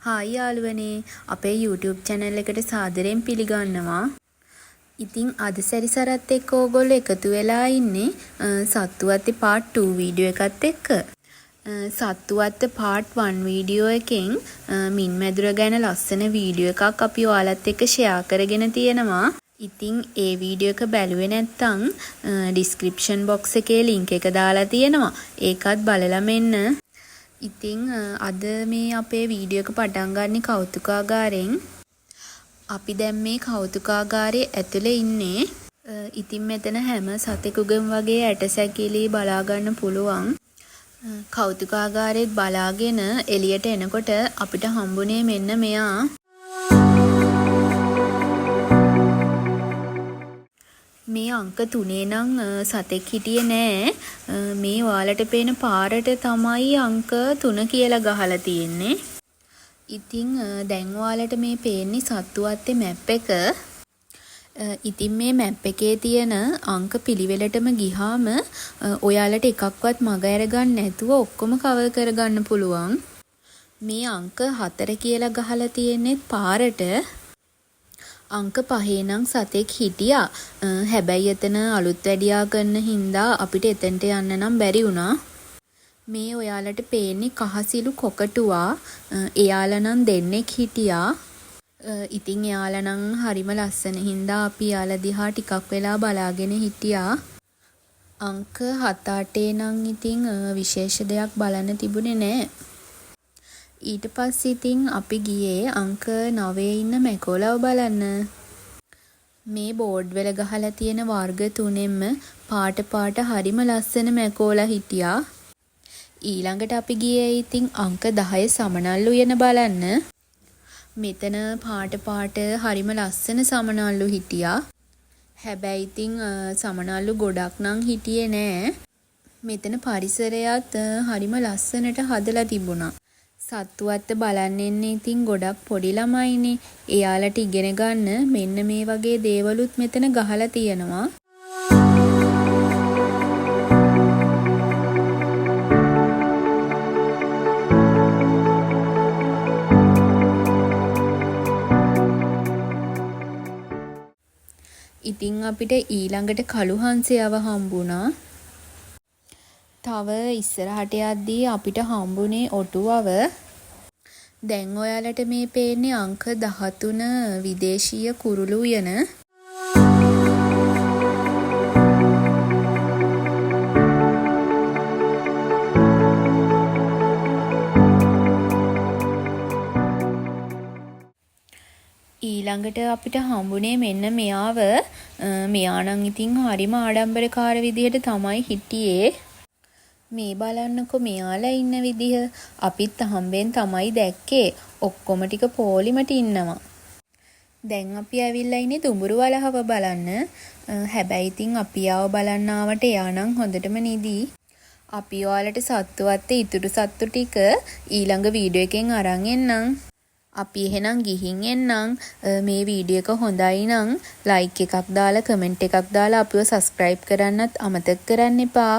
Hi යාළුවනේ අපේ YouTube channel එකට සාදරයෙන් පිළිගන්නවා. ඉතින් අද සැරිසරත් එක්ක ඕගොල්ලෝ එකතු වෙලා ඉන්නේ සත්තුවත්ති part 2 වීඩියෝ එකත් එක්ක. සත්තුවත්ත part 1 වීඩියෝ එකෙන් මින් මැදුර ගැන ලස්සන වීඩියෝ එකක් අපි ඔයාලත් එක්ක share කරගෙන තියෙනවා. ඉතින් ඒ වීඩියෝ එක බැලුවේ නැත්නම් description box එකේ link එක දාලා තියෙනවා. ඒකත් බලලා මෙන්න. ඉතින් අද මේ අපේ වීඩියෝ එක පටන් ගන්න කෞතුකාගාරයෙන්. අපි දැන් මේ කෞතුකාගාරයේ ඇතුලේ ඉන්නේ. ඉතින් මෙතන හැම සතෙකුගෙම වගේ ඇටසැකිලි බලා ගන්න පුළුවන්. කෞතුකාගාරෙත් බලාගෙන එළියට එනකොට අපිට හම්බුනේ මෙන්න මෙයා. මේ අංක 3 නම් සතෙක් හිටියේ නෑ. මේ ඔයාලට පේන පාරට තමයි අංක 3 කියලා ගහලා තියෙන්නේ. ඉතින් දැන් ඔයාලට මේ පේන්නේ සත්තුවත්තේ මැප් එක. ඉතින් මේ මැප් එකේ තියෙන අංක පිළිවෙලටම ගිහාම ඔයාලට එකක්වත් මග අරගන්න නැතුව ඔක්කොම කවර් කරගන්න පුළුවන්. මේ අංක 4 කියලා ගහලා තියෙන්නේ පාරට. අංක 5 නම් සතෙක් හිටියා. හැබැයි එතන අලුත් වැඩියා කරන හින්දා අපිට එතනට යන්න නම් බැරි වුණා. මේ ඔයාලට පේන්නේ කහසිලු කොකටුවා. එයාලා නම් දෙන්නෙක් හිටියා. ඉතින් එයාලා නම් හරිම ලස්සන හින්දා අපි එයාලා දිහා ටිකක් වෙලා බලාගෙන හිටියා. අංක 7-8 නම් ඉතින් විශේෂ දෙයක් බලන්න තිබුණේ නෑ. ඊට පස්සේ ඉතින් අපි ගියේ අංක 9 ඉන්න මැකෝලව බලන්න. මේ බෝඩ් වල ගහලා තියෙන වර්ග තුනෙන්ම පාට හරිම ලස්සන මැකෝලා හිටියා. ඊළඟට අපි ගියේ ඉතින් අංක 10 සමනල්ලු යන බලන්න. මෙතන පාට හරිම ලස්සන සමනල්ලු හිටියා. හැබැයි ඉතින් සමනල්ලු ගොඩක් නම් හිටියේ නෑ. මෙතන පරිසරයත් හරිම ලස්සනට හදලා තිබුණා. සත්තුවත්ත බලන්න එන්නේ ඉතින් ගොඩක් පොඩි ළමයිනේ. එයාලට ඉගෙන ගන්න මෙන්න මේ වගේ දේවලුත් මෙතන ගහලා තියෙනවා. ඉතින් අපිට ඊළඟට කළු හංසයව හම්බුණා. තව ඉස්සරහට යද්දී අපිට හම්බුනේ ඔටුවව. දැන් ඔයාලට මේ පේන්නේ අංක 13 විදේශීය කුරුළු උයන. ඊළඟට අපිට හම්බුනේ මෙන්න මෙයාව. මෙයා නම් ඉතින් හරිම ආඩම්බරකාර විදිහට තමයි හිටියේ. මේ බලන්නකො මෙයාලා ඉන්න විදිහ. අපිත් හම්බෙන් තමයි දැක්කේ. ඔක්කොම ටික පොලිමට ඉන්නවා. දැන් අපි ඇවිල්ලා ඉන්නේ දුඹුරු වලහව බලන්න. හැබැයි ඉතින් අපි ආව බලන්න ආවට එයා නම් හොඳටම නිදි. අපි ඔයාලට සත්තුවත්තේ ඉතුරු සත්තු ටික ඊළඟ වීඩියෝ එකෙන් අරන් එන්නම්. අපි එහෙනම් ගිහින් එන්නම්. මේ වීඩියෝ එක හොඳයි නම් ලයික් එකක් දාලා කමෙන්ට් එකක් දාලා අපිව සබ්ස්ක්‍රයිබ් කරන්නත් අමතක කරන්න එපා.